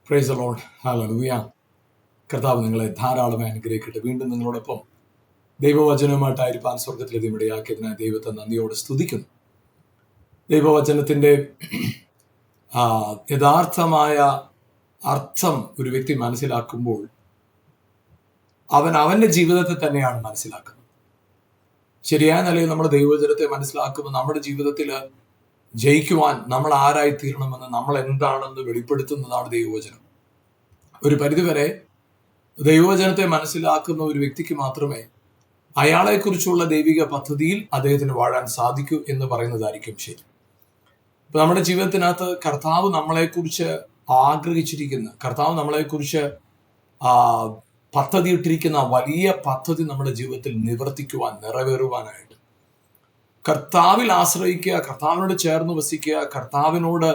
Praise the Lord. Hallelujah. കർത്താവ് നിങ്ങളെ ധാരാളമായി അനുഗ്രഹിക്കട്ടെ. വീണ്ടും നിങ്ങളോടൊപ്പം ദൈവവചനവുമായിട്ടായിരിക്കാൻ സ്വർഗത്തിലെ ഇടയാക്കിയതിനായി ദൈവത്തെ നന്ദിയോടെ സ്തുതിക്കുന്നു. ദൈവവചനത്തിൻ്റെ യഥാർത്ഥമായ അർത്ഥം ഒരു വ്യക്തി മനസ്സിലാക്കുമ്പോൾ അവൻ അവൻ്റെ ജീവിതത്തെ തന്നെയാണ് മനസ്സിലാക്കുന്നത്. ശരിയായ നിലയിൽ നമ്മുടെ ദൈവവചനത്തെ മനസ്സിലാക്കുമ്പോൾ നമ്മുടെ ജീവിതത്തിൽ ജയിക്കുവാൻ നമ്മൾ ആരായി തീരണമെന്ന്, നമ്മൾ എന്താണെന്ന് വെളിപ്പെടുത്തുന്നതാണ് ദൈവവചനം. ഒരു പരിധിവരെ ദൈവവചനത്തെ മനസ്സിലാക്കുന്ന ഒരു വ്യക്തിക്ക് മാത്രമേ അയാളെക്കുറിച്ചുള്ള ദൈവിക പദ്ധതിയിൽ അദ്ദേഹത്തിന് വാഴാൻ സാധിക്കൂ എന്ന് പറയുന്നതായിരിക്കും ശരി. ഇപ്പൊ നമ്മുടെ ജീവിതത്തിനകത്ത് കർത്താവ് നമ്മളെക്കുറിച്ച് ആഗ്രഹിച്ചിരിക്കുന്ന, കർത്താവ് നമ്മളെക്കുറിച്ച് പദ്ധതി ഇട്ടിരിക്കുന്ന വലിയ പദ്ധതി നമ്മുടെ ജീവിതത്തിൽ നിവർത്തിക്കുവാൻ, നിറവേറുവാനായിട്ട് കർത്താവിൽ ആശ്രയിക്കുക, കർത്താവിനോട് ചേർന്ന് വസിക്കുക, കർത്താവിനോട്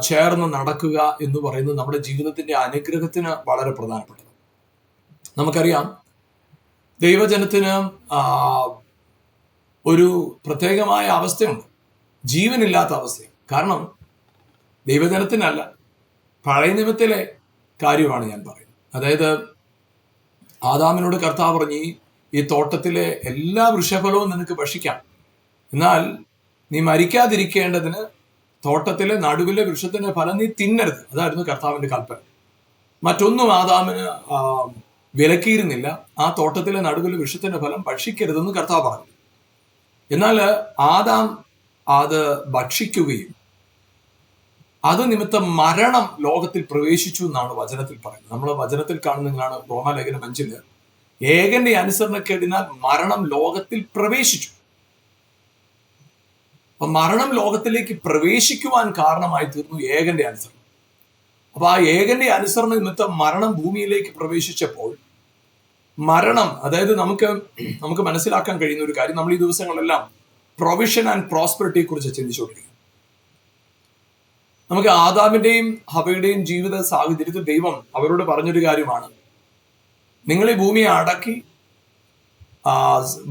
ചേർന്ന് നടക്കുക എന്ന് പറയുന്നത് നമ്മുടെ ജീവിതത്തിന്റെ അനുഗ്രഹത്തിന് വളരെ പ്രധാനപ്പെട്ടത്. നമുക്കറിയാം, ദൈവജനത്തിന് ഒരു പ്രത്യേകമായ അവസ്ഥയുണ്ട്, ജീവനില്ലാത്ത അവസ്ഥയാണ്. കാരണം ദൈവജനത്തിനല്ല, പഴയ നിയമത്തിലെ കാര്യമാണ് ഞാൻ പറയുന്നത്. അതായത് ആദാമിനോട് കർത്താവ് പറഞ്ഞു, ഈ തോട്ടത്തിലെ എല്ലാ വൃക്ഷഫലവും നിനക്ക് ഭക്ഷിക്കാം, എന്നാൽ നീ മരിക്കാതിരിക്കേണ്ടതിന് തോട്ടത്തിലെ നടുവിലെ വൃക്ഷത്തിന്റെ ഫലം നീ തിന്നരുത്. അതായിരുന്നു കർത്താവിന്റെ കൽപ്പന. മറ്റൊന്നും ആദാമിന് വിലക്കിയിരുന്നില്ല. ആ തോട്ടത്തിലെ നടുവിലെ വൃക്ഷത്തിന്റെ ഫലം ഭക്ഷിക്കരുതെന്ന് കർത്താവ് പറഞ്ഞു. എന്നാൽ ആദാം അത് ഭക്ഷിക്കുകയും അത് നിമിത്തം മരണം ലോകത്തിൽ പ്രവേശിച്ചു എന്നാണ് വചനത്തിൽ പറയുന്നത്. നമ്മൾ വചനത്തിൽ കാണുന്നതാണ് റോമാലേഖനം 5 ഏകന്റെ അനുസരണക്കേടിനാൽ മരണം ലോകത്തിൽ പ്രവേശിച്ചു. അപ്പൊ മരണം ലോകത്തിലേക്ക് പ്രവേശിക്കുവാൻ കാരണമായി തീർന്നു ഏകന്റെ അനുസരണം. അപ്പൊ ആ ഏകന്റെ അനുസരണ നിമിത്തം മരണം ഭൂമിയിലേക്ക് പ്രവേശിച്ചപ്പോൾ മരണം, അതായത് നമുക്ക് മനസ്സിലാക്കാൻ കഴിയുന്ന ഒരു കാര്യം, നമ്മൾ ഈ ദിവസങ്ങളെല്ലാം പ്രൊവിഷൻ ആൻഡ് പ്രോസ്പെറിറ്റിയെ കുറിച്ച് ചിന്തിച്ചുകൊണ്ടിരിക്കും. നമുക്ക് ആദാമിന്റെയും ഹവയുടെയും ജീവിത സാഹചര്യത്തിൽ ദൈവം അവരോട് പറഞ്ഞൊരു കാര്യമാണ്, നിങ്ങൾ ഈ ഭൂമിയെ അടക്കി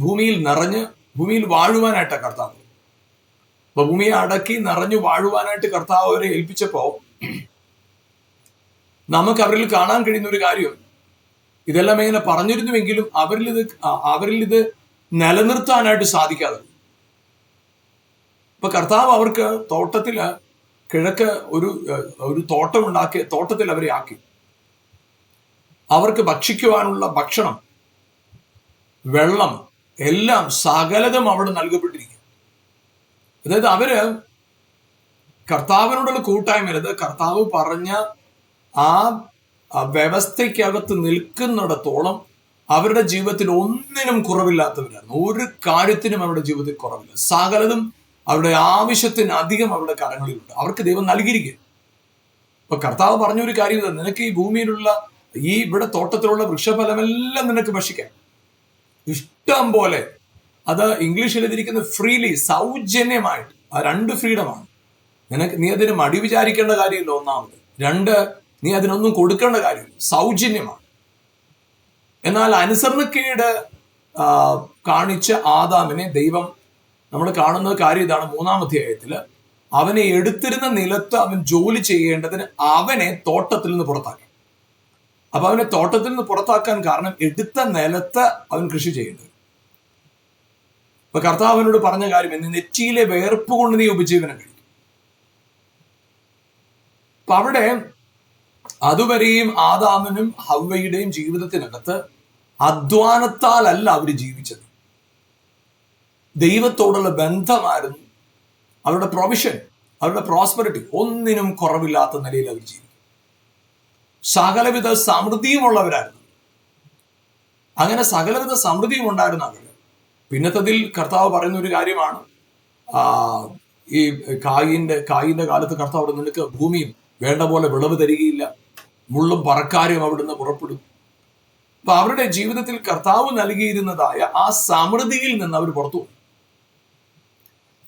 ഭൂമിയിൽ നിറഞ്ഞ് ഭൂമിയിൽ വാഴുവാനായിട്ടാണ് കർത്താവ്. അപ്പൊ ഭൂമിയെ അടക്കി നിറഞ്ഞു വാഴുവാനായിട്ട് കർത്താവ് അവരെ ഏൽപ്പിച്ചപ്പോ നമുക്ക് അവരിൽ കാണാൻ കഴിയുന്ന ഒരു കാര്യം, ഇതെല്ലാം ഇങ്ങനെ പറഞ്ഞിരുന്നുവെങ്കിലും അവരിൽ ഇത് നിലനിർത്താനായിട്ട് സാധിക്കാതെ. ഇപ്പൊ കർത്താവ് അവർക്ക് തോട്ടത്തില് കിഴക്ക് ഒരു തോട്ടം ഉണ്ടാക്കി, തോട്ടത്തിൽ അവരെ ആക്കി. അവർക്ക് ഭക്ഷിക്കുവാനുള്ള ഭക്ഷണം, വെള്ളം, എല്ലാം സകലതും അവിടെ നൽകപ്പെട്ടിരിക്കും. അതായത് അവര് കർത്താവിനോടുള്ള കൂട്ടായ്മ, അത് കർത്താവ് പറഞ്ഞ ആ വ്യവസ്ഥയ്ക്കകത്ത് നിൽക്കുന്നിടത്തോളം അവരുടെ ജീവിതത്തിൽ ഒന്നിനും കുറവില്ലാത്തവരായിരുന്നു. ഒരു കാര്യത്തിനും അവരുടെ ജീവിതത്തിൽ കുറവില്ല. സകലതും അവരുടെ ആവശ്യത്തിന് അധികം അവരുടെ കരങ്ങളിലുണ്ട്. അവർക്ക് ദൈവം നൽകിയിരിക്കുക. ഇപ്പൊ കർത്താവ് പറഞ്ഞൊരു കാര്യം, നിനക്ക് ഈ ഭൂമിയിലുള്ള ഇവിടെ തോട്ടത്തിലുള്ള വൃക്ഷഫലമെല്ലാം നിനക്ക് ഭക്ഷിക്കാം, ഇഷ്ടം പോലെ. അത് ഇംഗ്ലീഷിൽ എഴുതിയിരിക്കുന്നത് ഫ്രീലി, സൗജന്യമായിട്ട്. ആ 2 ഫ്രീഡമാണ്. നീ അതിന് മടി വിചാരിക്കേണ്ട കാര്യമില്ല, ഒന്നാമത്. 2, നീ അതിനൊന്നും കൊടുക്കേണ്ട കാര്യമില്ല, സൗജന്യമാണ്. എന്നാൽ അനുസരണക്കേട് കാണിച്ച ആദാമിനെ ദൈവം, നമ്മൾ കാണുന്ന കാര്യം ഇതാണ്, 3-ാം അധ്യായത്തില് അവനെ എടുത്തിരുന്ന നിലത്ത് അവൻ ജോലി ചെയ്യേണ്ടതിന് അവനെ തോട്ടത്തിൽ നിന്ന് പുറത്താക്കി. അപ്പൊ അവനെ തോട്ടത്തിൽ നിന്ന് പുറത്താക്കാൻ കാരണം, എടുത്ത നിലത്ത് അവൻ കൃഷി ചെയ്യേണ്ടത്. ഇപ്പൊ കർത്താവിനോട് പറഞ്ഞ കാര്യം, എന്ന് നെറ്റിയിലെ വേർപ്പ് കൊണ്ട് നീ ഉപജീവനം കഴിക്കും. അപ്പൊ അവിടെ അതുവരെയും ആദാമിനും ഹവ്വയുടെയും ജീവിതത്തിനകത്ത് അധ്വാനത്താലല്ല അവർ ജീവിച്ചത്, ദൈവത്തോടുള്ള ബന്ധമായിരുന്നു അവരുടെ പ്രൊവിഷൻ, അവരുടെ പ്രോസ്പെറിറ്റി. ഒന്നിനും കുറവില്ലാത്ത നിലയിൽ അവർ ജീവിക്കും. സകലവിധ സമൃദ്ധിയുമുള്ളവരായിരുന്നു. അങ്ങനെ സകലവിധ സമൃദ്ധിയും ഉണ്ടായിരുന്ന അവർ, പിന്നത്തതിൽ കർത്താവ് പറയുന്ന ഒരു കാര്യമാണ്, ഈ കായിന്റെ കാലത്ത് കർത്താവ്, നിനക്ക് ഭൂമിയും വേണ്ട പോലെ വിളവ് തരികയില്ല, മുള്ളും പറക്കാരും അവിടുന്ന് പുറപ്പെടും. അപ്പൊ അവരുടെ ജീവിതത്തിൽ കർത്താവ് നൽകിയിരുന്നതായ ആ സമൃദ്ധിയിൽ നിന്ന് അവർ പുറത്തു വന്നു.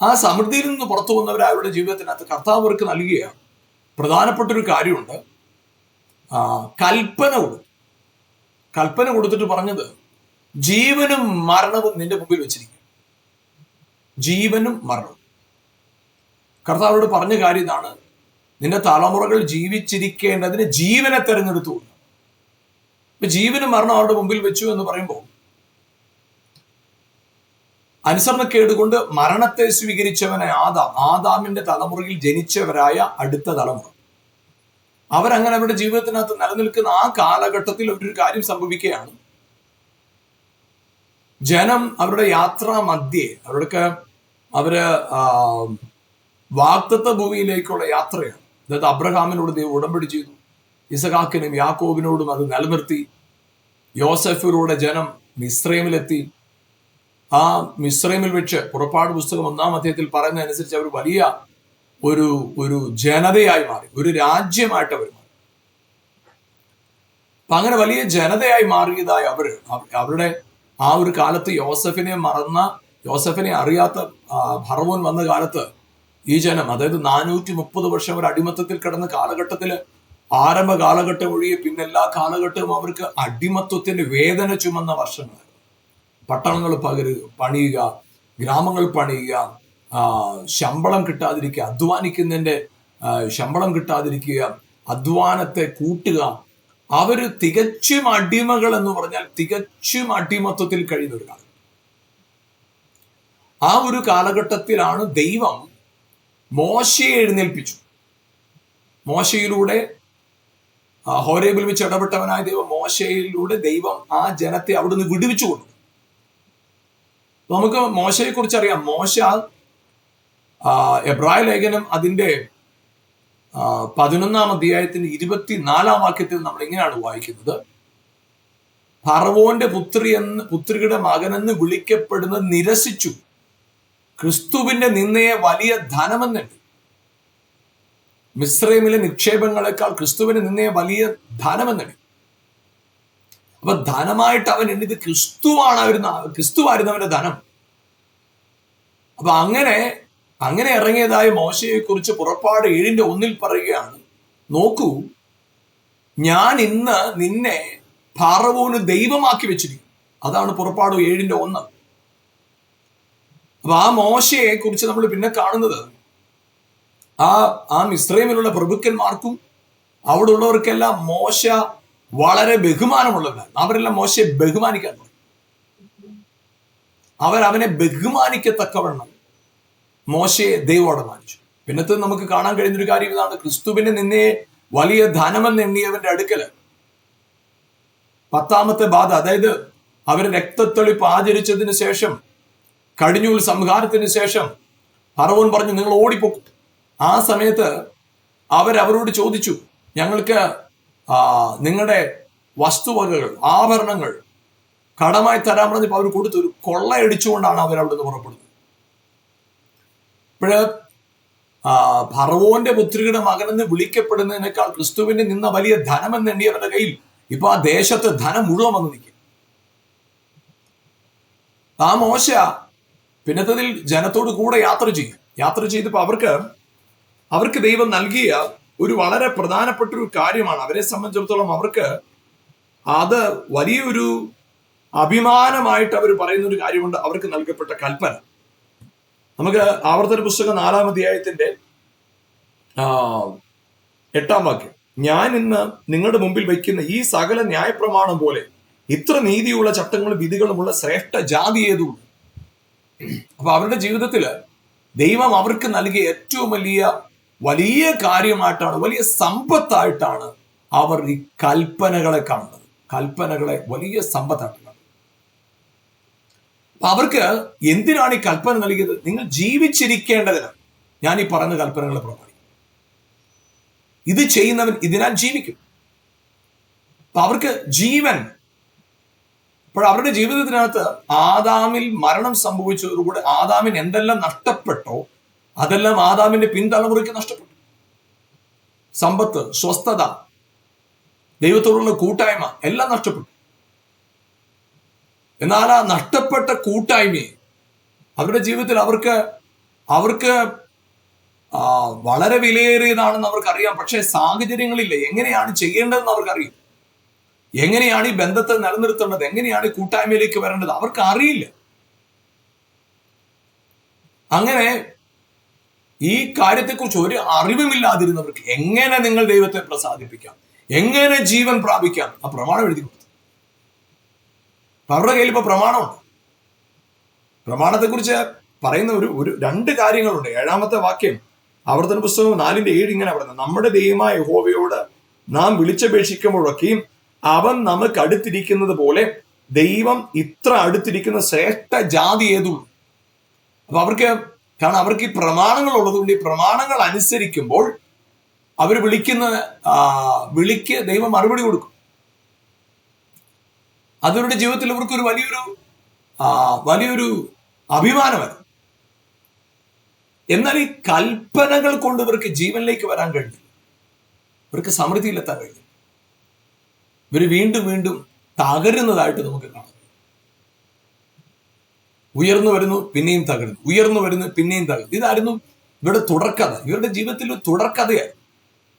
ആ സമൃദ്ധിയിൽ നിന്ന് പുറത്തു വന്നവർ അവരുടെ ജീവിതത്തിനകത്ത് കർത്താവ് അവർക്ക് നൽകിയ പ്രധാനപ്പെട്ടൊരു കാര്യമുണ്ട്. കൽപ്പന കൊടുത്തിട്ട് പറഞ്ഞത്, ജീവനും മരണവും നിന്റെ മുമ്പിൽ വെച്ചിരിക്കും. ജീവനും മരണവും. കർത്താവോട് പറഞ്ഞ കാര്യം ഇതാണ്, നിന്റെ തലമുറകൾ ജീവിച്ചിരിക്കേണ്ടതിന് ജീവനെ തെരഞ്ഞെടുത്തു. ഇപ്പൊ ജീവനും മരണം അവരുടെ മുമ്പിൽ വെച്ചു എന്ന് പറയുമ്പോൾ അനുസരണക്കേട് കൊണ്ട് മരണത്തെ സ്വീകരിച്ചവനെ ആദാമിന്റെ തലമുറയിൽ ജനിച്ചവരായ അടുത്ത തലമുറ, അവരങ്ങനെ അവരുടെ ജീവിതത്തിനകത്ത് നിലനിൽക്കുന്ന ആ കാലഘട്ടത്തിൽ ഒരു കാര്യം സംഭവിക്കുകയാണ്. ജനം അവരുടെ യാത്രാ മധ്യേ അവര് വാഗ്ദത്ത ഭൂമിയിലേക്കുള്ള യാത്രയാണ്. അതായത് അബ്രഹാമിനോട് ദൈവം ഉടമ്പടി ചെയ്തു, ഇസഹാക്കിനും യാക്കോബിനോടും അത് നിലനിർത്തി. യോസെഫിലൂടെ ജനം മിസ്രൈമിലെത്തി. ആ മിസ്രൈമിൽ വെച്ച് പുറപ്പാട് പുസ്തകം 1-ാം അധ്യായത്തിൽ പറയുന്ന അനുസരിച്ച് അവർ വലിയ ഒരു ജനതയായി മാറി, ഒരു രാജ്യമായിട്ട് അവർ മാറി. അപ്പൊ അങ്ങനെ വലിയ ജനതയായി മാറിയതായി അവരുടെ ആ ഒരു കാലത്ത് യോസെഫിനെ അറിയാത്ത ഫറവോൻ വന്ന കാലത്ത് ഈ ജനം, അതായത് 430 വർഷം അവർ അടിമത്തത്തിൽ കിടന്ന കാലഘട്ടത്തില് ആരംഭ കാലഘട്ടം ഒഴികെ പിന്നെല്ലാ കാലഘട്ടവും അവർക്ക് അടിമത്വത്തിന്റെ വേദന ചുമന്ന വർഷങ്ങളായിരുന്നു. പട്ടണങ്ങൾ പണിയുക, ഗ്രാമങ്ങൾ പണിയുക, ശമ്പളം കിട്ടാതിരിക്കുക, അധ്വാനിക്കുന്നതിന്റെ ശമ്പളം കിട്ടാതിരിക്കുക, അധ്വാനത്തെ കൂട്ടുക. അവര് തികച്ചും അടിമകൾ എന്ന് പറഞ്ഞാൽ തികച്ചും അടിമത്വത്തിൽ കഴിയുന്ന ഒരു കാലം. ആ ഒരു കാലഘട്ടത്തിലാണ് ദൈവം മോശയെ എഴുന്നേൽപ്പിച്ചു. മോശയിലൂടെ ഹോരേബിൽ വെച്ച് ഇടപെട്ടവനായ മോശയിലൂടെ ദൈവം ആ ജനത്തെ അവിടുന്ന് വിടുവിച്ചു കൊണ്ടു. നമുക്ക് മോശയെ കുറിച്ച് അറിയാം. മോശ എബ്രായ ലേഖനം അതിന്റെ 11-ാം അധ്യായത്തിന്റെ 24-ാം വാക്യത്തിൽ നമ്മൾ എങ്ങനെയാണ് വായിക്കുന്നത്? ഫറവോന്റെ പുത്രിയുടെ മകനെന്ന് വിളിക്കപ്പെടുന്നത് നിരസിച്ചു, ക്രിസ്തുവിന്റെ നിന്നയെ വലിയ ധനമെന്നുണ്ട്. മിസ്രൈമിലെ നിക്ഷേപങ്ങളെക്കാൾ ക്രിസ്തുവിന്റെ നിന്നയെ വലിയ ധനമെന്നുണ്ട്. അപ്പൊ ധനമായിട്ട് അവൻ എണ്ണിയത് ക്രിസ്തുവായിരുന്നു അവന്റെ ധനം. അപ്പൊ അങ്ങനെ ഇറങ്ങിയതായ മോശയെ കുറിച്ച് പുറപ്പാട് 7:1 പറയുകയാണ്, നോക്കൂ, ഞാൻ ഇന്ന് നിന്നെ ഫറവോന് ദൈവമാക്കി വെച്ചിരിക്കും. അതാണ് പുറപ്പാട് 7:1. അപ്പൊ ആ മോശയെ കുറിച്ച് നമ്മൾ പിന്നെ കാണുന്നത് ആ മിസ്രൈമിലുള്ള പ്രഭുക്കന്മാർക്കും അവിടെ ഉള്ളവർക്കെല്ലാം മോശ വളരെ ബഹുമാനമുള്ളവരാണ്. അവരെല്ലാം മോശയെ ബഹുമാനിക്കാൻ തുടങ്ങി. അവനെ ബഹുമാനിക്കത്തക്കവണ്ണം മോശയെ ദൈവം മാനിച്ചു. പിന്നത്തെ നമുക്ക് കാണാൻ കഴിയുന്നൊരു കാര്യം ഇതാണ്, ക്രിസ്തുവിനെ നിന്നെ വലിയ ധനമെന്ന് എണ്ണിയവന്റെ അടുക്കല് 10ാമത്തെ ബാധ, അതായത് അവര് രക്തത്തെളിപ്പ് ആചരിച്ചതിന് ശേഷം, കടിഞ്ഞൂൽ സംഹാരത്തിന് ശേഷം ഫറവോൻ പറഞ്ഞു, നിങ്ങൾ ഓടിപ്പോക്കും. ആ സമയത്ത് അവരോട് ചോദിച്ചു, ഞങ്ങൾക്ക് നിങ്ങളുടെ വസ്തുവകകൾ, ആഭരണങ്ങൾ കടമായി തരാൻ പറഞ്ഞപ്പോൾ അവർ കൊടുത്തു. ഒരു കൊള്ളയടിച്ചുകൊണ്ടാണ് അവരവിടെ നിന്ന് പുറപ്പെടുന്നത്. ഇപ്പോഴ് ഫറവോന്റെ പുത്രിയുടെ മകനെന്ന് വിളിക്കപ്പെടുന്നതിനേക്കാൾ ക്രിസ്തുവിന്റെ നിന്ന വലിയ ധനമെന്ന് എണ്ണിയവരുടെ കയ്യിൽ ഇപ്പൊ ആ ദേശത്ത് ധനം മുഴുവൻ വന്ന് നിൽക്കും. ആ മോശ പിന്നത്തതിൽ ജനത്തോട് കൂടെ യാത്ര ചെയ്തപ്പോ അവർക്ക് ദൈവം നൽകിയ ഒരു വളരെ പ്രധാനപ്പെട്ട ഒരു കാര്യമാണ്. അവരെ സംബന്ധിച്ചിടത്തോളം അവർക്ക് അത് വലിയൊരു അഭിമാനമായിട്ട് അവർ പറയുന്ന ഒരു കാര്യമുണ്ട്. അവർക്ക് നൽകപ്പെട്ട കൽപ്പന. നമുക്ക് ആവർത്തന പുസ്തകം 4-ാം അധ്യായത്തിന്റെ 8-ാം വാക്യം, ഞാൻ ഇന്ന് നിങ്ങളുടെ മുമ്പിൽ വയ്ക്കുന്ന ഈ സകല ന്യായപ്രമാണം പോലെ ഇത്ര നീതിയുള്ള ചട്ടങ്ങളും വിധികളുമുള്ള ശ്രേഷ്ഠ ജാതി ഏതുള്ളൂ. അപ്പൊ അവരുടെ ജീവിതത്തില് ദൈവം അവർക്ക് നൽകിയ ഏറ്റവും വലിയ കാര്യമായിട്ടാണ്, വലിയ സമ്പത്തായിട്ടാണ് അവർ ഈ കൽപ്പനകളെ കാണുന്നത്. കൽപ്പനകളെ വലിയ സമ്പത്തായിട്ട് കാണുന്നത്. അപ്പൊ അവർക്ക് എന്തിനാണ് ഈ കൽപ്പന നൽകിയത്? നിങ്ങൾ ജീവിച്ചിരിക്കേണ്ടതിന് ഞാൻ ഈ പറയുന്ന കൽപ്പനകളെ പ്രമാണിക്കും. ഇത് ചെയ്യുന്നവൻ ഇതിനാൽ ജീവിക്കും. അപ്പൊ അവർക്ക് ജീവൻ. അപ്പോൾ അവരുടെ ജീവിതത്തിനകത്ത് ആദാമിൽ മരണം സംഭവിച്ചതോടുകൂടി ആദാമിന് എന്തെല്ലാം നഷ്ടപ്പെട്ടോ അതെല്ലാം ആദാമിന്റെ പിൻതലമുറയ്ക്ക് നഷ്ടപ്പെട്ടു. സമ്പത്ത്, സ്വസ്ഥത, ദൈവത്തോടുള്ള കൂട്ടായ്മ എല്ലാം നഷ്ടപ്പെട്ടു. എന്നാൽ ആ നഷ്ടപ്പെട്ട കൂട്ടായ്മയെ അവരുടെ ജീവിതത്തിൽ അവർക്ക് വളരെ വിലയേറിയതാണെന്ന് അവർക്കറിയാം. പക്ഷെ സാഹചര്യങ്ങളില്ല. എങ്ങനെയാണ് ചെയ്യേണ്ടതെന്ന് അവർക്കറിയും. എങ്ങനെയാണ് ഈ ബന്ധത്തെ നിലനിർത്തേണ്ടത്, എങ്ങനെയാണ് ഈ കൂട്ടായ്മയിലേക്ക് വരേണ്ടത് അവർക്ക് അറിയില്ല. അങ്ങനെ ഈ കാര്യത്തെക്കുറിച്ച് ഒരു അറിവുമില്ലാതിരുന്നവർക്ക് എങ്ങനെ നിങ്ങൾ ദൈവത്തെ പ്രസാദിപ്പിക്കാം, എങ്ങനെ ജീവൻ പ്രാപിക്കാം, ആ പ്രമാണം എഴുതി കൊടുത്തു. അവരുടെ കയ്യിൽ ഇപ്പൊ പ്രമാണമുണ്ട്. പ്രമാണത്തെക്കുറിച്ച് പറയുന്ന ഒരു രണ്ട് കാര്യങ്ങളുണ്ട്. 7-ാമത്തെ വാക്യം, ആവർത്തന പുസ്തകം 4:7 ഇങ്ങനെ പറയുന്നത്: നമ്മുടെ ദൈവമായ യഹോവയോട് നാം വിളിച്ചപേക്ഷിക്കുമ്പോഴൊക്കെയും അവൻ നമുക്ക് അടുത്തിരിക്കുന്നത് പോലെ ദൈവം ഇത്ര അടുത്തിരിക്കുന്ന ശ്രേഷ്ഠ ജാതി ഏതുള്ളൂ. അപ്പൊ അവർക്ക് ഈ പ്രമാണങ്ങൾ ഉള്ളതുകൊണ്ട് ഈ പ്രമാണങ്ങൾ അനുസരിക്കുമ്പോൾ അവർ വിളിക്ക് ദൈവം മറുപടി കൊടുക്കും. അവരുടെ ജീവിതത്തിൽ അവർക്കൊരു വലിയൊരു അഭിമാനമാണ്. എന്നാൽ ഈ കൽപ്പനകൾ കൊണ്ട് ഇവർക്ക് ജീവനിലേക്ക് വരാൻ കഴിഞ്ഞില്ല, ഇവർക്ക് സമൃദ്ധിയിലെത്താൻ കഴിഞ്ഞില്ല. ഇവർ വീണ്ടും വീണ്ടും തകരുന്നതായിട്ട് നമുക്ക് കാണാം. ഉയർന്നു വരുന്നു, പിന്നെയും തകരുന്നു, ഉയർന്നു വരുന്നു, പിന്നെയും തകരുന്നു. ഇതായിരുന്നു ഇവരുടെ തുടർക്കഥ. ഇവരുടെ ജീവിതത്തിൽ ഒരു തുടർക്കഥയായിരുന്നു.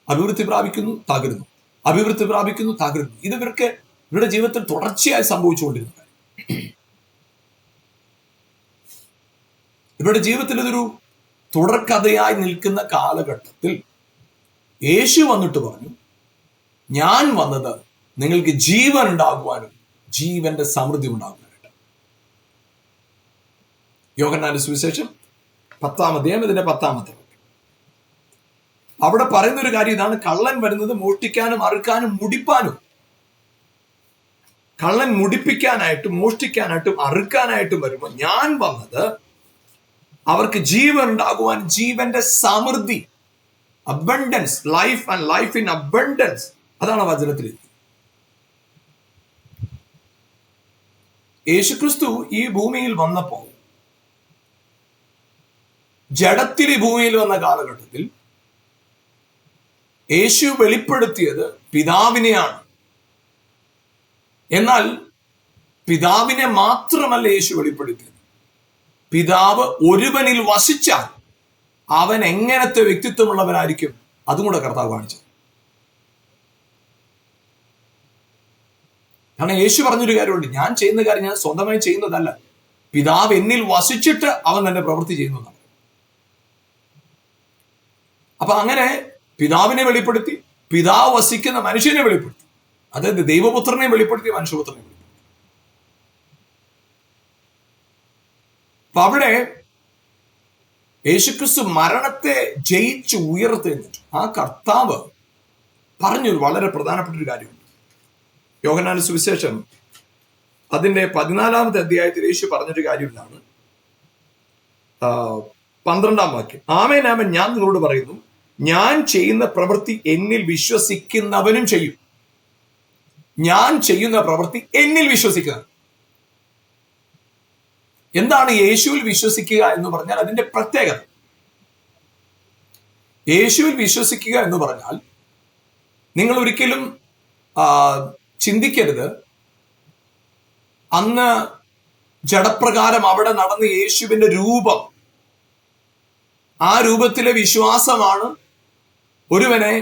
അഭിവൃദ്ധി പ്രാപിക്കുന്നു, തകരുന്നു, അഭിവൃദ്ധി പ്രാപിക്കുന്നു, തകരുന്നു. ഇത് ഇവരുടെ ജീവിതത്തിൽ തുടർച്ചയായി സംഭവിച്ചുകൊണ്ടിരുന്ന കാര്യം. ഇവരുടെ ജീവിതത്തിൽ ഇതൊരു തുടർക്കഥയായി നിൽക്കുന്ന കാലഘട്ടത്തിൽ യേശു വന്നിട്ട് പറഞ്ഞു, ഞാൻ വന്നത് നിങ്ങൾക്ക് ജീവൻ ഉണ്ടാകുവാനും ജീവന്റെ സമൃദ്ധി ഉണ്ടാകുവാനായിട്ട്. യോഹന്നാന്റെ സുവിശേഷം 10-ാം അധ്യായം ഇതിന്റെ 10-ാമത്തെ വാക്യം. അവിടെ പറയുന്ന ഒരു കാര്യം ഇതാണ്: കള്ളൻ വരുന്നത് മോഷ്ടിക്കാനും അറുക്കാനും മുടിപ്പാനും. കള്ളൻ മുടിപ്പിക്കാനായിട്ടും മോഷ്ടിക്കാനായിട്ടും അറുക്കാനായിട്ടും വരുമ്പോൾ ഞാൻ വന്നത് അവർക്ക് ജീവൻ ഉണ്ടാകുവാൻ, ജീവന്റെ സമൃദ്ധി, abundance, life and life in abundance. അതാണ് വചനത്തിൽ. യേശുക്രിസ്തു ഈ ഭൂമിയിൽ വന്നപ്പോൾ, ജഡത്തിൽ ഈ ഭൂമിയിൽ വന്ന കാലഘട്ടത്തിൽ യേശു വെളിപ്പെടുത്തിയത് പിതാവിനെയാണ്. എന്നാൽ പിതാവിനെ മാത്രമല്ല യേശു വെളിപ്പെടുത്തിയത്. പിതാവ് ഒരുവനിൽ വസിച്ചാൽ അവൻ എങ്ങനത്തെ വ്യക്തിത്വമുള്ളവനായിരിക്കും അതും കൂടെ കർത്താവ് കാണിച്ചു. കാരണം യേശു പറഞ്ഞൊരു കാര്യമുണ്ട്: ഞാൻ ചെയ്യുന്ന കാര്യം ഞാൻ സ്വന്തമായി ചെയ്യുന്നതല്ല, പിതാവ് എന്നിൽ വസിച്ചിട്ട് അവൻ തന്നെ പ്രവൃത്തി ചെയ്യുന്നതാണ്. അപ്പൊ അങ്ങനെ പിതാവിനെ വെളിപ്പെടുത്തി, പിതാവ് വസിക്കുന്ന മനുഷ്യനെ വെളിപ്പെടുത്തി, അതായത് ദൈവപുത്രനെ വെളിപ്പെടുത്തി, മനുഷ്യപുത്രനെ വെളിപ്പെടുത്തി. അപ്പൊ അവിടെ യേശുക്രിസ്തു മരണത്തെ ജയിച്ച് ഉയർത്തെഴുന്നേറ്റു. ആ കർത്താവ് പറഞ്ഞൊരു വളരെ പ്രധാനപ്പെട്ട ഒരു കാര്യമുണ്ട്. യോഹന്നാന്റെ സുവിശേഷം അതിന്റെ 14-ാമത്തെ അധ്യായത്തിൽ യേശു പറഞ്ഞൊരു കാര്യം ഇതാണ്. 12-ാം വാക്യം: ആമേൻ ആമേൻ ഞാൻ നിങ്ങളോട് പറയുന്നു, ഞാൻ ചെയ്യുന്ന പ്രവൃത്തി എന്നിൽ വിശ്വസിക്കുന്നവനും ചെയ്യും. ഞാൻ ചെയ്യുന്ന പ്രവൃത്തി എന്നിൽ വിശ്വസിക്കുന്നവൻ. എന്താണ് യേശുവിൽ വിശ്വസിക്കുക എന്ന് പറഞ്ഞാൽ അതിന്റെ പ്രത്യേകത? യേശുവിൽ വിശ്വസിക്കുക എന്ന് പറഞ്ഞാൽ നിങ്ങൾ ഒരിക്കലും ചിന്തിക്കരുത്, അന്ന് ജഡപ്രകാരം അവിടെ നടന്ന യേശുവിന്റെ രൂപം, ആ രൂപത്തിലെ വിശ്വാസമാണ് ഒരുവനെ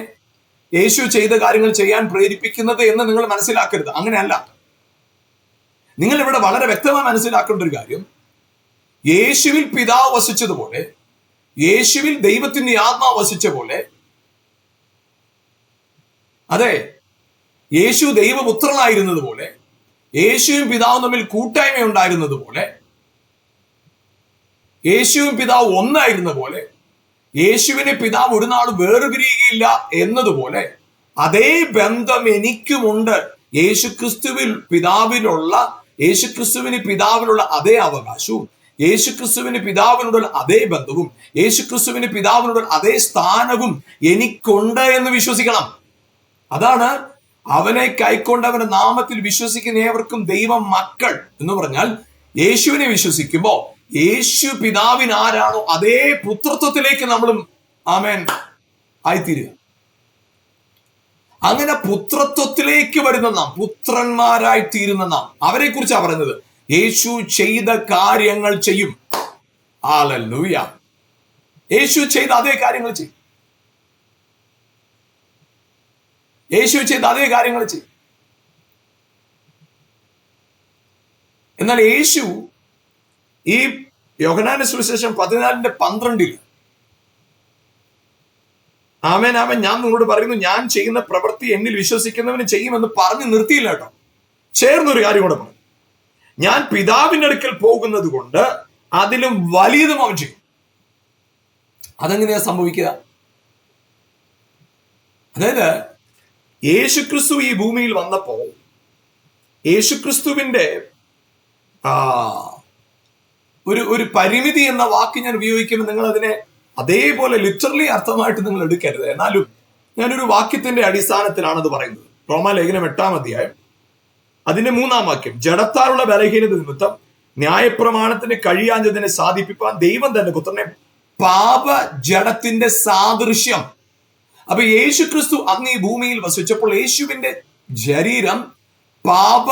യേശു ചെയ്ത കാര്യങ്ങൾ ചെയ്യാൻ പ്രേരിപ്പിക്കുന്നത് എന്ന് നിങ്ങൾ മനസ്സിലാക്കരുത്. അങ്ങനെയല്ല. നിങ്ങൾ ഇവിടെ വളരെ വ്യക്തമായി മനസ്സിലാക്കേണ്ട ഒരു കാര്യം, യേശുവിൽ പിതാവ് വസിച്ചതുപോലെ, യേശുവിൽ ദൈവത്തിന്റെ ആത്മാവ് വസിച്ച പോലെ, അതെ, യേശു ദൈവപുത്രനായിരുന്നത് പോലെ, യേശുവും പിതാവും തമ്മിൽ കൂട്ടായ്മ ഉണ്ടായിരുന്നത് പോലെ, യേശുവും പിതാവ് ഒന്നായിരുന്ന പോലെ, യേശുവിനെ പിതാവ് ഒരു നാൾ വേർപിരിയുകയില്ല എന്നതുപോലെ അതേ ബന്ധം എനിക്കുമുണ്ട്. യേശുക്രിസ്തുവിന് പിതാവിലുള്ള അതേ അവകാശവും, യേശുക്രിസ്തുവിന് പിതാവിനോടുള്ള അതേ ബന്ധവും, യേശുക്രിസ്തുവിന് പിതാവിനോടുള്ള അതേ സ്ഥാനവും എനിക്കുണ്ട് എന്ന് വിശ്വസിക്കണം. അതാണ് അവനെ കൈക്കൊണ്ട് അവന്റെ നാമത്തിൽ വിശ്വസിക്കുന്ന ഏവർക്കും ദൈവം മക്കൾ എന്ന് പറഞ്ഞാൽ, യേശുവിനെ വിശ്വസിക്കുമ്പോ യേശു പിതാവിന് ആരാണോ അതേ പുത്രത്വത്തിലേക്ക് നമ്മളും ആമേൻ ആയിത്തീരുക. അങ്ങനെ പുത്രത്വത്തിലേക്ക് വരുന്ന നാം, പുത്രന്മാരായി തീരുന്ന നാം, അവരെ കുറിച്ചാണ് പറയുന്നത്. യേശു ചെയ്ത കാര്യങ്ങൾ ചെയ്യും. ഹല്ലേലൂയ. യേശു ചെയ്ത അതേ കാര്യങ്ങൾ ചെയ്യും. യേശു ചെയ്ത അതേ കാര്യങ്ങൾ ചെയ്യും. എന്നാൽ യേശു ഈ യോഹന്നാന്റെ സുവിശേഷം 14:12 ആമേൻ ആമേൻ. ഞാൻ നിങ്ങളോട് പറയുന്നു, ഞാൻ ചെയ്യുന്ന പ്രവൃത്തി എന്നിൽ വിശ്വസിക്കുന്നവന് ചെയ്യുമെന്ന് പറഞ്ഞ് നിർത്തിയില്ല കേട്ടോ. ചേർന്നൊരു കാര്യം കൂടെ പറഞ്ഞു, ഞാൻ പിതാവിന്റെ അടുക്കൽ പോകുന്നത് കൊണ്ട് അതിലും വലിയതും അവൻ ചെയ്യും. അതെങ്ങനെയാ സംഭവിക്കുക? അതായത് യേശുക്രിസ്തു ഈ ഭൂമിയിൽ വന്നപ്പോ യേശുക്രിസ്തുവിന്റെ ഒരു പരിമിതി എന്ന വാക്ക് ഞാൻ ഉപയോഗിക്കുമ്പോൾ നിങ്ങൾ അതിനെ അതേപോലെ ലിറ്ററലി അർത്ഥമായിട്ട് നിങ്ങൾ എടുക്കരുത്. എന്നാലും ഞാനൊരു വാക്യത്തിന്റെ അടിസ്ഥാനത്തിലാണത് പറയുന്നത്. റോമാലേഖനം 8-ാം അധ്യായം അതിന്റെ 3-ാം വാക്യം, ജഡത്താലുള്ള ബലഹീനത നിമിത്തം ന്യായപ്രമാണത്തിന് കഴിയാഞ്ഞതിനെ സാധിപ്പിപ്പാൻ ദൈവം തന്നെ പുത്രനെ പാപ ജഡത്തിന്റെ സാദൃശ്യം. അപ്പൊ യേശുക്രിസ്തു അന്ന് ഈ ഭൂമിയിൽ വസിച്ചപ്പോൾ യേശുവിന്റെ ശരീരം പാപ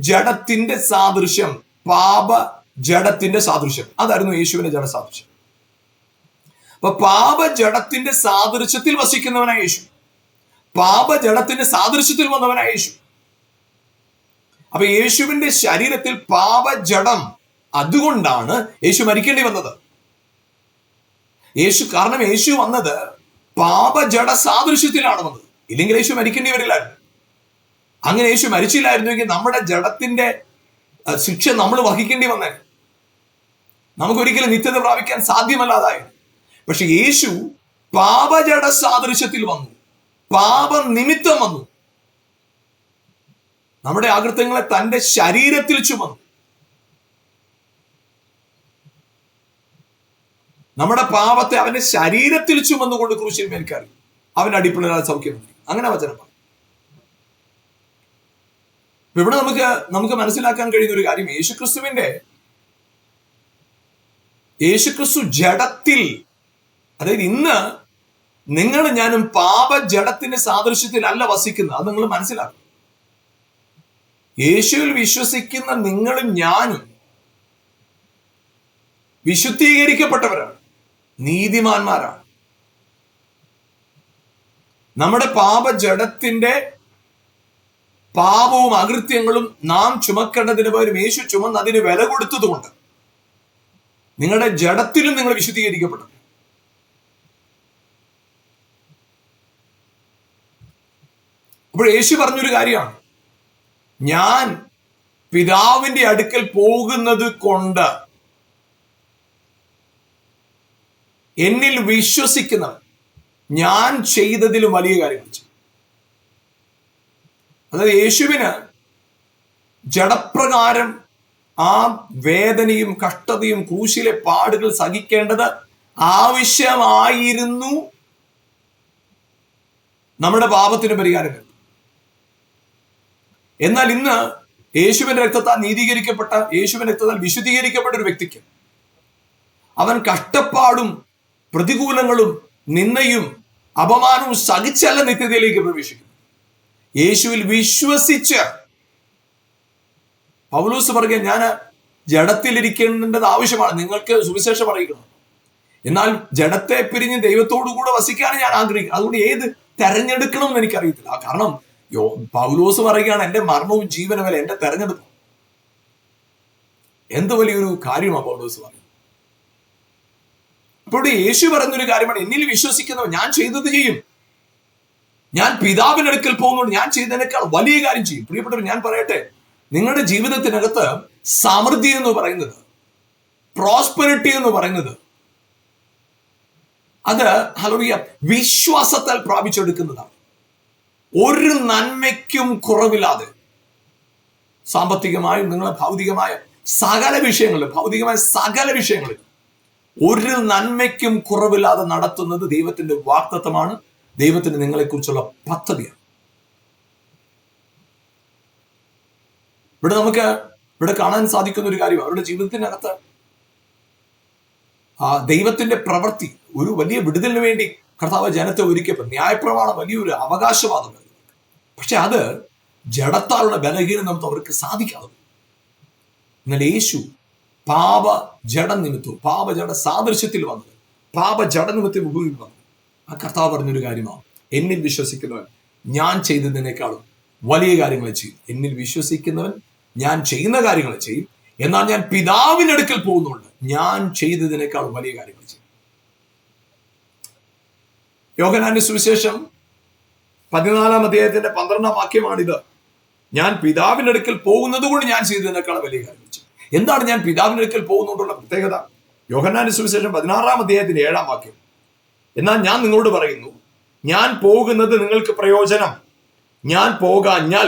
ജഡത്തിന്റെ സാദൃശ്യം, പാപ ജഡത്തിന്റെ സാദൃശ്യം, അതായിരുന്നു യേശുവിന്റെ ജഡസാദൃശ്യം. അപ്പൊ പാപ ജഡത്തിന്റെ സാദൃശ്യത്തിൽ വസിക്കുന്നവനായ യേശു, പാപ ജഡത്തിന്റെ സാദൃശ്യത്തിൽ വന്നവനായ യേശു. അപ്പൊ യേശുവിന്റെ ശരീരത്തിൽ പാപ ജഡം, അതുകൊണ്ടാണ് യേശു മരിക്കേണ്ടി വന്നത്. കാരണം യേശു വന്നത് പാപജഡ സാദൃശ്യത്തിലാണ് വന്നത്. ഇല്ലെങ്കിൽ യേശു മരിക്കേണ്ടി വരില്ലായിരുന്നു. അങ്ങനെ യേശു മരിച്ചില്ലായിരുന്നുവെങ്കിൽ നമ്മുടെ ജഡത്തിന്റെ ശിക്ഷ നമ്മൾ വഹിക്കേണ്ടി വന്നേ, നമുക്കൊരിക്കലും നിത്യത പ്രാപിക്കാൻ സാധ്യമല്ലാതായിരുന്നു. പക്ഷെ യേശു പാപജഡ സാദൃശ്യത്തിൽ വന്നു, പാപനിമിത്തം വന്നു, നമ്മുടെ അകൃത്യങ്ങളെ തന്റെ ശരീരത്തിൽ ചുമന്നു. നമ്മുടെ പാപത്തെ അവന്റെ ശരീരത്തിൽ ചുമന്നുകൊണ്ട് ക്രൂശിൽ മേൽക്കാറി അവന്റെ അടിപ്പിണരാൽ സൗഖ്യം. അങ്ങനെ വചനം. ഇവിടെ നമുക്ക് മനസ്സിലാക്കാൻ കഴിയുന്ന ഒരു കാര്യം, യേശുക്രിസ്തു ജഡത്തിൽ, അതായത് ഇന്ന് നിങ്ങൾ ഞാനും പാപ ജഡത്തിന്റെ സാദൃശ്യത്തിലല്ല വസിക്കുന്നത്. അത് നിങ്ങൾ മനസ്സിലാക്കും. യേശുവിൽ വിശ്വസിക്കുന്ന നിങ്ങളും ഞാനും വിശുദ്ധീകരിക്കപ്പെട്ടവരാണ്, നീതിമാന്മാരാണ്. നമ്മുടെ പാപജഡത്തിന്റെ പാപവും അകൃത്യങ്ങളും നാം ചുമക്കേണ്ടതിന് പകരം യേശു ചുമന്ന് അതിന് വില കൊടുത്തതുകൊണ്ട് നിങ്ങളുടെ ജഡത്തിലും നിങ്ങൾ വിശുദ്ധീകരിക്കപ്പെട്ടു. അപ്പോൾ യേശു പറഞ്ഞൊരു കാര്യമാണ്, ഞാൻ പിതാവിന്റെ അടുക്കൽ പോകുന്നത് കൊണ്ട് എന്നിൽ വിശ്വസിക്കുന്നവൻ ഞാൻ ചെയ്തതിലും വലിയ കാര്യങ്ങൾ ചെയ്യും. അതായത് യേശുവിന് ജഡപ്രകാരം ആ വേദനയും കഷ്ടതയും ക്രൂശിലെ പാടുകൾ സഹിക്കേണ്ടത് ആവശ്യമായിരുന്നു നമ്മുടെ പാപത്തിന് പരിഹാരം. എന്നാൽ ഇന്ന് യേശുവിന്റെ രക്തത്താൽ നീതീകരിക്കപ്പെട്ട, യേശുവിന്റെ രക്തത്താൽ വിശുദ്ധീകരിക്കപ്പെട്ട ഒരു വ്യക്തിക്ക് അവൻ കഷ്ടപ്പാടും പ്രതികൂലങ്ങളും നിന്ദയും അപമാനവും സഹിച്ചല്ല നിത്യതയിലേക്ക് പ്രവേശിക്കും. യേശുവിൽ വിശ്വസിച്ച് പൗലോസ് പറയുക, ഞാൻ ജഡത്തിലിരിക്കേണ്ടത് ആവശ്യമാണ്, നിങ്ങൾക്ക് സുവിശേഷം അറിയിക്കണം. എന്നാൽ ജഡത്തെ പിരിഞ്ഞ് ദൈവത്തോടു കൂടെ വസിക്കാനും ഞാൻ ആഗ്രഹിക്കുന്നു. അതുകൊണ്ട് ഏത് തെരഞ്ഞെടുക്കണം എന്ന് എനിക്കറിയത്തില്ല. കാരണം പൗലോസ് പറയുകയാണ്, എന്റെ മരണവും ജീവനും വരെ എന്റെ തെരഞ്ഞെടുപ്പ്. എന്ത് വലിയൊരു കാര്യമാണ് പൗലോസ് പറയുന്നത്. അപ്പോൾ യേശു പറയുന്നൊരു കാര്യമാണ്, എന്നിൽ വിശ്വസിക്കുന്നവൻ ഞാൻ ചെയ്തത് ചെയ്യും. ഞാൻ പിതാവിന്റെ അടുക്കൽ പോകുന്നുണ്ട്, ഞാൻ ചെയ്തതിനേക്കാൾ വലിയ കാര്യം ചെയ്യും. പ്രിയപ്പെട്ടവർ, ഞാൻ പറയട്ടെ, നിങ്ങളുടെ ജീവിതത്തിനകത്ത് സമൃദ്ധി എന്ന് പറയുന്നത്, പ്രോസ്പെരിറ്റി എന്ന് പറയുന്നത്, അത് ഹല്ലേലൂയ വിശ്വാസത്താൽ പ്രാപിച്ചെടുക്കുന്നതാണ്. ഒരു നന്മയ്ക്കും കുറവില്ലാതെ സാമ്പത്തികമായും നിങ്ങളെ ഭൗതികമായ സകല വിഷയങ്ങളിലും ഒരു നന്മയ്ക്കും കുറവില്ലാതെ നടത്തുന്നത് ദൈവത്തിന്റെ വാഗ്ദത്തമാണ്, ദൈവത്തിന് നിങ്ങളെക്കുറിച്ചുള്ള പദ്ധതിയാണ്. ഇവിടെ കാണാൻ സാധിക്കുന്ന ഒരു കാര്യം, അവരുടെ ജീവിതത്തിനകത്ത് ദൈവത്തിന്റെ പ്രവൃത്തി, ഒരു വലിയ വിടുതലിന് വേണ്ടി കർത്താവ് ജനത്തെ ഒരുക്കിയപ്പോൾ ന്യായപ്രമാണം വലിയൊരു അവകാശവാദം. പക്ഷെ അത് ജഡത്താലുള്ള ബലഹീനത നിമിത്തം അവർക്ക് സാധിക്കാതെ. എന്നാൽ യേശു പാപ ജഡ നിമിത്തവും പാപജഡ സാദൃശ്യത്തിൽ വന്നത്, പാപജഡ നിമിത്തം ഭൂമിയിൽ വന്നത്. ആ കർത്താവ് പറഞ്ഞൊരു കാര്യമാണ്, എന്നിൽ വിശ്വസിക്കുന്നവൻ ഞാൻ ചെയ്തതിനേക്കാളും വലിയ കാര്യങ്ങൾ ചെയ്യും. എന്നിൽ വിശ്വസിക്കുന്നവൻ ഞാൻ ചെയ്യുന്ന കാര്യങ്ങൾ ചെയ്യും. എന്നാൽ ഞാൻ പിതാവിന്റെ അടുക്കൽ പോകുന്നുണ്ട്, ഞാൻ ചെയ്തതിനേക്കാളും വലിയ കാര്യങ്ങൾ ചെയ്യും. യോഹന്നാന്റെ സുവിശേഷം 14 അധ്യായത്തിന്റെ 12 വാക്യമാണിത്. ഞാൻ പിതാവിന്റെ അടുക്കൽ പോകുന്നത് കൊണ്ട് ഞാൻ ചെയ്തതിനേക്കാൾ വലിയ കാര്യം ചെയ്യും. എന്താണ് ഞാൻ പിതാവിന്റെ അടുക്കൽ പോകുന്നതുകൊണ്ടുള്ള പ്രത്യേകത? യോഹന്നാന്റെ സുവിശേഷം 16 അധ്യായത്തിന്റെ 7 വാക്യം. എന്നാൽ ഞാൻ നിങ്ങളോട് പറയുന്നു, ഞാൻ പോകുന്നത് നിങ്ങൾക്ക് പ്രയോജനം. ഞാൻ പോകാഞ്ഞാൽ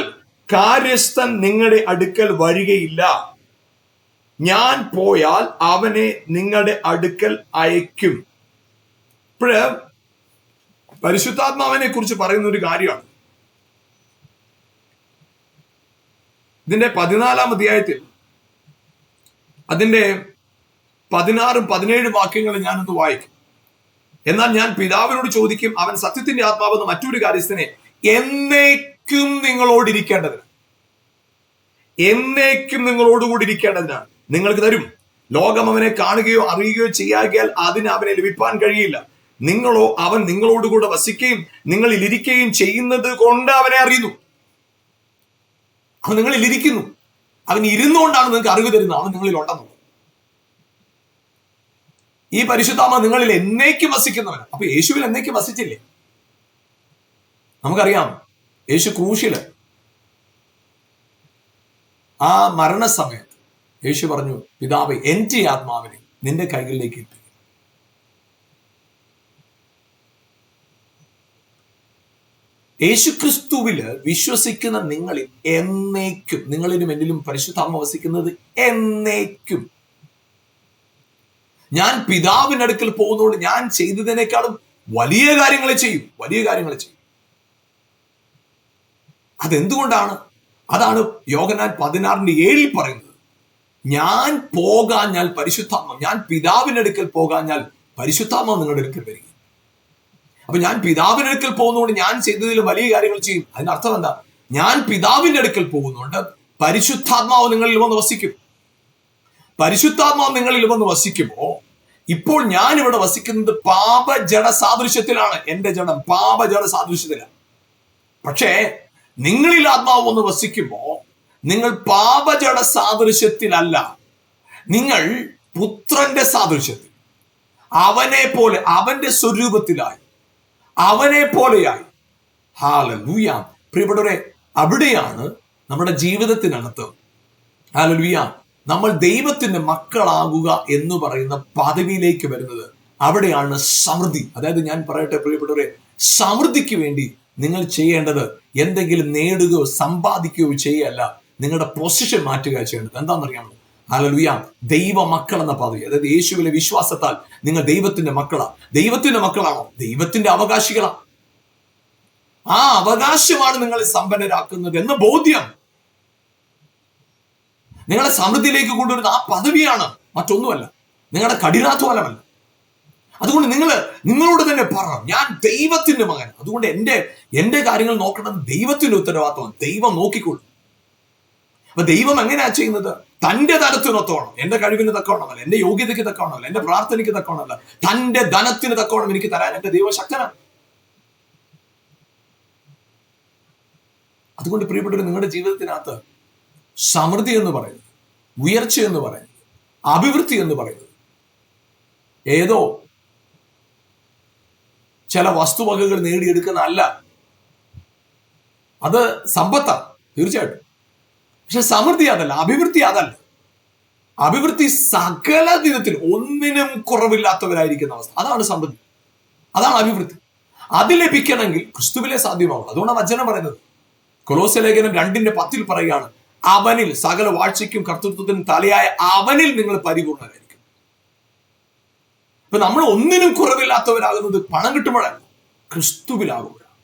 കാര്യസ്ഥൻ നിങ്ങളുടെ അടുക്കൽ വരികയില്ല. ഞാൻ പോയാൽ അവനെ നിങ്ങളുടെ അടുക്കൽ അയക്കും. ഇപ്പോഴ് പരിശുദ്ധാത്മാവിനെ കുറിച്ച് പറയുന്ന ഒരു കാര്യമാണ്. ഇതിന്റെ 14 അധ്യായത്തിൽ അതിന്റെ 16, 17 വാക്യങ്ങൾ ഞാനൊന്ന് വായിക്കും. എന്നാൽ ഞാൻ പിതാവിനോട് ചോദിക്കും, അവൻ സത്യത്തിന്റെ ആത്മാവെന്ന് മറ്റൊരു കാര്യസ്ഥനെ എന്നേക്കും നിങ്ങളോടിരിക്കേണ്ടതിന്, എന്നേക്കും നിങ്ങളോടുകൂടി ഇരിക്കേണ്ടതിനാണ് നിങ്ങൾക്ക് തരും. ലോകം അവനെ കാണുകയോ അറിയുകയോ ചെയ്യാകിയാൽ അതിന് അവനെ ലഭിപ്പാൻ കഴിയില്ല. നിങ്ങളോ അവൻ നിങ്ങളോടുകൂടെ വസിക്കുകയും നിങ്ങളിൽ ഇരിക്കുകയും ചെയ്യുന്നത് കൊണ്ട് അവനെ അറിയുന്നു. അവൻ നിങ്ങളിൽ ഇരിക്കുന്നു. അവൻ ഇരുന്നുകൊണ്ടാണ് നിങ്ങൾക്ക് അറിവ് തരുന്നത്. അവൻ നിങ്ങളിൽ ഉണ്ടെന്നുള്ളത്. ഈ പരിശുദ്ധാത്മ നിങ്ങളിൽ എന്നേക്കും വസിക്കുന്നവൻ. അപ്പൊ യേശുവിൽ എന്നേക്കും വസിച്ചില്ലേ? നമുക്കറിയാം, യേശു ക്രൂശില് ആ മരണസമയത്ത് യേശു പറഞ്ഞു, പിതാവേ, എന്റെ ആത്മാവിനെ നിന്റെ കൈകളിലേക്ക് ഇട്ടു. യേശുക്രിസ്തുവില് വിശ്വസിക്കുന്ന നിങ്ങളിൽ എന്നേക്കും, നിങ്ങളിലും എന്നിലും പരിശുദ്ധാത്മ വസിക്കുന്നത് എന്നേക്കും. ഞാൻ പിതാവിന്റെ അടുക്കൽ പോകുന്നതുകൊണ്ട് ഞാൻ ചെയ്തതിനേക്കാളും വലിയ കാര്യങ്ങളെ ചെയ്യും, വലിയ കാര്യങ്ങളെ ചെയ്യും. അതെന്തുകൊണ്ടാണ്? അതാണ് യോഹന്നാൻ 16:7 പറയുന്നത്. ഞാൻ പോകാഞ്ഞാൽ പരിശുദ്ധാത്മ, ഞാൻ പിതാവിന്റെ അടുക്കൽ പോകാഞ്ഞാൽ പരിശുദ്ധാത്മ നിങ്ങളുടെ അടുക്കൽ വരിക. അപ്പൊ ഞാൻ പിതാവിന്റെ അടുക്കൽ പോകുന്നതുകൊണ്ട് ഞാൻ ചെയ്തതിൽ വലിയ കാര്യങ്ങൾ ചെയ്യും. അതിന്റെ അർത്ഥം എന്താ? ഞാൻ പിതാവിന്റെ അടുക്കൽ പോകുന്നതുകൊണ്ട് പരിശുദ്ധാത്മാവ് നിങ്ങളിൽ വന്ന് വസിക്കും. പരിശുദ്ധാത്മാവ് നിങ്ങളിൽ വന്ന് വസിക്കുമ്പോ ഇപ്പോൾ ഞാൻ ഇവിടെ വസിക്കുന്നത് പാപജഡ സാദൃശ്യത്തിലാണ്. എന്റെ ജഡം പാപജഡ സാദൃശ്യത്തിലാണ്. പക്ഷേ നിങ്ങളിൽ ആത്മാവ് വന്ന് വസിക്കുമ്പോ നിങ്ങൾ പാപജഡ സാദൃശ്യത്തിലല്ല, നിങ്ങൾ പുത്രന്റെ സാദൃശ്യത്തിൽ, അവനെ പോലെ, അവന്റെ സ്വരൂപത്തിലായി, അവനെ പോലെയായി. ഹല്ലേലൂയ. പ്രിയപ്പെട്ടവരെ, അവിടെയാണ് നമ്മുടെ ജീവിതത്തിനകത്ത് ഹല്ലേലൂയ നമ്മൾ ദൈവത്തിന്റെ മക്കളാകുക എന്ന് പറയുന്ന പദവിയിലേക്ക് വരുന്നത്. അവിടെയാണ് സമൃദ്ധി. അതായത് ഞാൻ പറയട്ടെ പ്രിയപ്പെട്ടവരെ, സമൃദ്ധിക്ക് വേണ്ടി നിങ്ങൾ ചെയ്യേണ്ടത് എന്തെങ്കിലും നേടുകയോ സമ്പാദിക്കുകയോ ചെയ്യല്ല, നിങ്ങളുടെ പൊസിഷൻ മാറ്റുക ചെയ്യേണ്ടത്. എന്താണെന്നറിയാമോ? ഹല്ലേലൂയ. ദൈവ മക്കൾ എന്ന പദവി, അതായത് യേശുവിലെ വിശ്വാസത്താൽ നിങ്ങൾ ദൈവത്തിന്റെ മക്കളാ. ദൈവത്തിന്റെ മക്കളാണോ? ദൈവത്തിന്റെ അവകാശികളാ. ആ അവകാശമാണ് നിങ്ങളെ സമ്പന്നരാക്കുന്നത് എന്ന ബോധ്യം നിങ്ങളെ സമൃദ്ധിയിലേക്ക് കൊണ്ടുവരുന്ന ആ പദവിയാണ്, മറ്റൊന്നുമല്ല. നിങ്ങളുടെ കഠിനാധ്വാനമല്ല. അതുകൊണ്ട് നിങ്ങളോട് തന്നെ പറഞ്ഞു, ഞാൻ ദൈവത്തിന്റെ മകൻ. അതുകൊണ്ട് എന്റെ കാര്യങ്ങൾ നോക്കണം, ദൈവത്തിന്റെ ഉത്തരവാദിത്വമാണ്. ദൈവം നോക്കിക്കൊള്ളും. അപ്പൊ ദൈവം എങ്ങനെയാ ചെയ്യുന്നത്? തന്റെ ധനത്തിനൊത്തോണം, എന്റെ കഴിവിന് തക്കവണ്ണമല്ല, എന്റെ യോഗ്യതയ്ക്ക് തക്കവണ്ണമല്ല, എന്റെ പ്രാർത്ഥനയ്ക്ക് തക്കവണ്ണമല്ല, തന്റെ ധനത്തിന് തക്കവണ്ണം എനിക്ക് തരാൻ എന്റെ ദൈവം ശക്തനാണ്. അതുകൊണ്ട് പ്രിയപ്പെട്ടവർ, നിങ്ങളുടെ ജീവിതത്തിനകത്ത് സമൃദ്ധി എന്ന് പറയുന്നത്, ഉയർച്ച എന്ന് പറയുന്നത്, അഭിവൃദ്ധി എന്ന് പറയുന്നത് ഏതോ ചില വസ്തുവകകൾ നേടിയെടുക്കുന്ന അല്ല. അത് സമ്പത്താണ് തീർച്ചയായിട്ടും. പക്ഷെ സമൃദ്ധി അതല്ല, അഭിവൃദ്ധി അതല്ല. അഭിവൃദ്ധി സകല ദിനത്തിൽ ഒന്നിനും കുറവില്ലാത്തവരായിരിക്കുന്ന അവസ്ഥ, അതാണ് സമൃദ്ധി, അതാണ് അഭിവൃദ്ധി. അത് ലഭിക്കണമെങ്കിൽ ക്രിസ്തുവിലെ സാധ്യമാവുള്ളൂ. അതുകൊണ്ടാണ് വചനം പറയുന്നത്, കൊലോസ്യ ലേഖനം 2:10 പറയുകയാണ്, അവനിൽ സകല വാഴ്ചയ്ക്കും കർത്തൃത്വത്തിനും തലയായ അവനിൽ നിങ്ങൾ പരിപൂർണരായിരിക്കും. ഇപ്പൊ നമ്മൾ ഒന്നിനും കുറവില്ലാത്തവരാകുന്നത് പണം കിട്ടുമ്പോഴല്ല, ക്രിസ്തുവിലാകുമ്പോഴാണ്.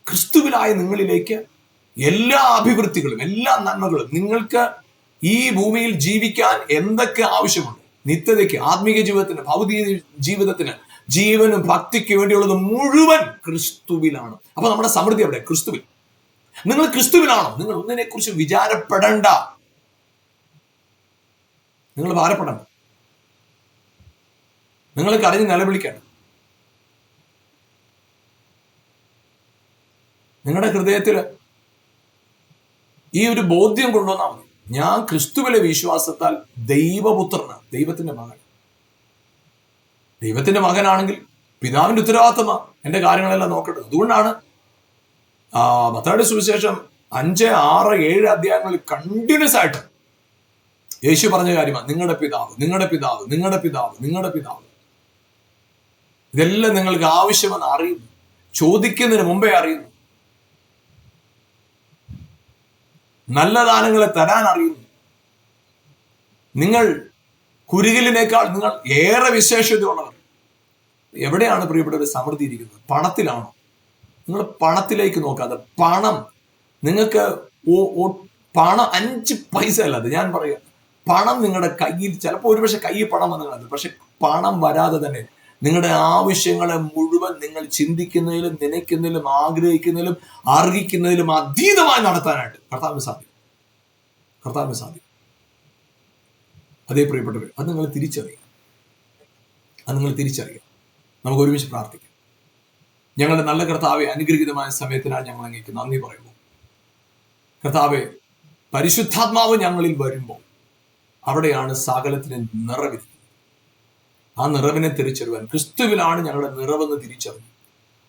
ക്രിസ്തുവിലായ നിങ്ങളിലേക്ക് എല്ലാ അഭിവൃദ്ധികളും എല്ലാ നന്മകളും, നിങ്ങൾക്ക് ഈ ഭൂമിയിൽ ജീവിക്കാൻ എന്തൊക്കെ ആവശ്യമുണ്ട്, നിത്യതയ്ക്ക്, ആത്മീയ ജീവിതത്തിന്, ഭൗതിക ജീവിതത്തിന്, ജീവനും ഭക്തിക്ക് വേണ്ടിയുള്ളത് മുഴുവൻ ക്രിസ്തുവിലാണ്. അപ്പൊ നമ്മുടെ സമൃദ്ധി എവിടെ? ക്രിസ്തുവിൽ. നിങ്ങൾ ക്രിസ്തുവിലാണോ? നിങ്ങൾ ഒന്നിനെ കുറിച്ച് വിചാരപ്പെടണ്ട, നിങ്ങൾ ഭാരപ്പെടണ്ട, നിങ്ങൾ കരഞ്ഞ് നിലവിളിക്കണം. നിങ്ങളുടെ ഹൃദയത്തിൽ ഈ ഒരു ബോധ്യം കൊണ്ടുവന്നാൽ മതി, ഞാൻ ക്രിസ്തുവിലെ വിശ്വാസത്താൽ ദൈവപുത്രനാണ്, ദൈവത്തിന്റെ മകൻ. ദൈവത്തിന്റെ മകനാണെങ്കിൽ പിതാവിന്റെ ഉത്തരവാദിത്തമാണ് എൻ്റെ കാര്യങ്ങളെല്ലാം നോക്കേണ്ടത്. അതുകൊണ്ടാണ് മത്തായിയുടെ സുവിശേഷം 5, 6, 7 അധ്യായങ്ങളിൽ കണ്ടിന്യൂസ് ആയിട്ട് യേശു പറഞ്ഞ കാര്യമാണ് നിങ്ങളുടെ പിതാവ്, നിങ്ങളുടെ പിതാവ്, നിങ്ങളുടെ പിതാവ്, നിങ്ങളുടെ പിതാവ്. ഇതെല്ലാം നിങ്ങൾക്ക് ആവശ്യമെന്ന് അറിയുന്നു, ചോദിക്കുന്നതിന് മുമ്പേ അറിയുന്നു, നല്ല ദാനങ്ങളെ തരാൻ അറിയുന്നു. നിങ്ങൾ കുരികിലിനേക്കാൾ നിങ്ങൾ ഏറെ വിശേഷതയുള്ളവർ. എവിടെയാണ് പ്രിയപ്പെട്ടവർ സമൃദ്ധി ഇരിക്കുന്നത്? പണത്തിലാണോ? നിങ്ങൾ പണത്തിലേക്ക് നോക്കാതെ, പണം നിങ്ങൾക്ക് പണം 5 പൈസ അല്ലാതെ, ഞാൻ പറയാം, പണം നിങ്ങളുടെ കയ്യിൽ ചിലപ്പോൾ ഒരുപക്ഷെ കയ്യിൽ പണം വന്നു കാണുന്നത്, പക്ഷെ പണം വരാതെ തന്നെ നിങ്ങളുടെ ആവശ്യങ്ങളെ മുഴുവൻ നിങ്ങൾ ചിന്തിക്കുന്നതിലും നനയ്ക്കുന്നതിലും ആഗ്രഹിക്കുന്നതിലും അർഹിക്കുന്നതിലും അതീതമായി നടത്താനായിട്ട് കർത്താവിന് സാധിക്കും. കർത്താവിന് സാധിക്കും. അതേ പ്രിയപ്പെട്ടവർ, അത് നിങ്ങൾ തിരിച്ചറിയുക. നമുക്ക് ഒരുമിച്ച് പ്രാർത്ഥിക്കാം. ഞങ്ങളുടെ നല്ല കർത്താവെ, അനുഗ്രഹീതമായ സമയത്തിനാണ് ഞങ്ങൾ അങ്ങേക്ക് നന്ദി പറയുന്നു. കർത്താവെ, പരിശുദ്ധാത്മാവ് ഞങ്ങളിൽ വരുമ്പോൾ അവിടെയാണ് സകലത്തിന് നിറവിരിക്കുന്നത്. ആ നിറവിനെ തിരിച്ചറിയാൻ, ക്രിസ്തുവിലാണ് ഞങ്ങളുടെ നിറവെന്ന് തിരിച്ചറിഞ്ഞു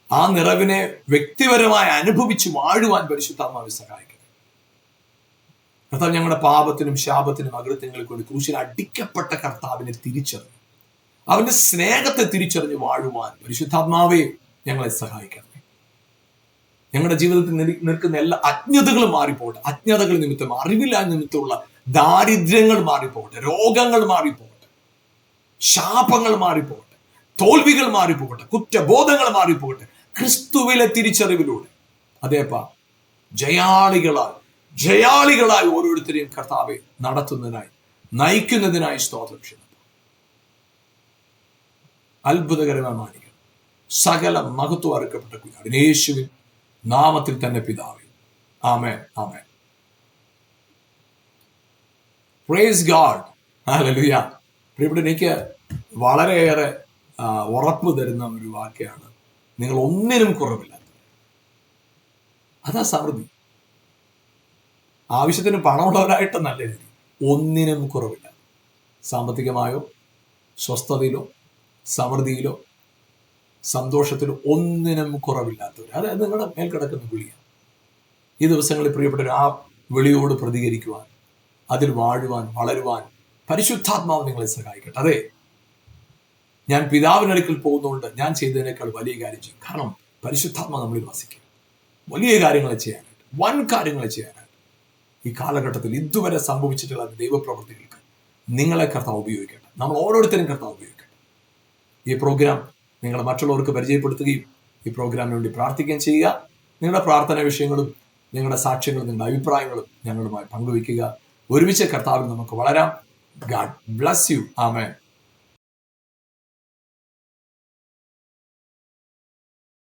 ആ നിറവിനെ വ്യക്തിപരമായി അനുഭവിച്ച് വാഴുവാൻ പരിശുദ്ധാത്മാവെ സഹായിക്കണം. കർത്താവ്, ഞങ്ങളുടെ പാപത്തിനും ശാപത്തിനും അകൃത്യങ്ങൾക്ക് വേണ്ടി ക്രൂശിൽ അടിക്കപ്പെട്ട കർത്താവിനെ തിരിച്ചറിഞ്ഞു, അവന്റെ സ്നേഹത്തെ തിരിച്ചറിഞ്ഞ് വാഴുവാൻ പരിശുദ്ധാത്മാവെ ഞങ്ങളെ സഹായിക്കണം. ഞങ്ങളുടെ ജീവിതത്തിൽ നിൽക്കുന്ന എല്ലാ അജ്ഞതകളും മാറിപ്പോകട്ടെ. അജ്ഞതകൾ നിമിത്തം, അറിവില്ലായ്മ നിമിത്തമുള്ള ദാരിദ്ര്യങ്ങൾ മാറിപ്പോകട്ടെ, രോഗങ്ങൾ മാറിപ്പോകട്ടെ, ശാപങ്ങൾ മാറിപ്പോകട്ടെ, തോൽവികൾ മാറിപ്പോകട്ടെ, കുറ്റബോധങ്ങൾ മാറിപ്പോകട്ടെ. ക്രിസ്തുവിലെ തിരിച്ചറിവിലൂടെ അതേപ്പാ ജയാളികളായി ഓരോരുത്തരെയും കർത്താവെ നടത്തുന്നതിനായി, നയിക്കുന്നതിനായി സ്തോത്രം ചെയ്യുന്നു. അത്ഭുതകരമായി മാനിക്കണം. സകല മഹത്വം അർപ്പിക്കപ്പെട്ട കുഞ്ഞാടിന് യേശുവിൻ നാമത്തിൽ തന്നെ പിതാവേ, amen, amen. Praise God, hallelujah. പ്രിയപ്പെട്ട, എനിക്ക് വളരെയേറെ ഉറപ്പ് തരുന്ന ഒരു വാക്യാണ്, നിങ്ങൾ ഒന്നിനും കുറവില്ല. അതാ സമൃദ്ധി. ആവശ്യത്തിന് പണമുള്ളവരായിട്ട് നല്ല രീതി, ഒന്നിനും കുറവില്ല. സാമ്പത്തികമായോ, സ്വസ്ഥതയിലോ, സമൃദ്ധിയിലോ, സന്തോഷത്തിലോ ഒന്നിനും കുറവില്ലാത്തവർ. അതായത് നിങ്ങളുടെ മേൽ കിടക്കുന്ന വിളിയാണ്. ഈ ദിവസങ്ങളിൽ പ്രിയപ്പെട്ടവർ, ആ വിളിയോട് പ്രതികരിക്കുവാൻ, അതിൽ വാഴുവാൻ, വളരുവാൻ പരിശുദ്ധാത്മാവ് നിങ്ങളെ സഹായിക്കട്ടെ. അതെ, ഞാൻ പിതാവിനടുക്കൽ പോകുന്നതുകൊണ്ട് ഞാൻ ചെയ്തതിനേക്കാൾ വലിയ കാര്യം ചെയ്യും. കാരണം പരിശുദ്ധാത്മാവ് നമ്മളിൽ വസിക്കും. വലിയ കാര്യങ്ങളെ ചെയ്യാനായിട്ട്, വൻ കാര്യങ്ങളെ ചെയ്യാനായിട്ട് ഈ കാലഘട്ടത്തിൽ ഇതുവരെ സംഭവിച്ചിട്ടുള്ള ദൈവപ്രവൃത്തികൾക്ക് നിങ്ങളെ കർത്താവ് ഉപയോഗിക്കട്ടെ. നമ്മൾ ഓരോരുത്തരും കർത്താവ് ഉപയോഗിക്കട്ടെ. ഈ പ്രോഗ്രാം നിങ്ങൾ മറ്റുള്ളവർക്ക് പരിചയപ്പെടുത്തുകയും ഈ പ്രോഗ്രാമിന് വേണ്ടി പ്രാർത്ഥിക്കുകയും ചെയ്യുക. നിങ്ങളുടെ പ്രാർത്ഥന വിഷയങ്ങളും നിങ്ങളുടെ സാക്ഷ്യങ്ങളും നിങ്ങളുടെ അഭിപ്രായങ്ങളും ഞങ്ങളുമായി പങ്കുവയ്ക്കുക. ഒരുമിച്ച് കർത്താവിൽ നമുക്ക് വളരാം. God bless you. Amen.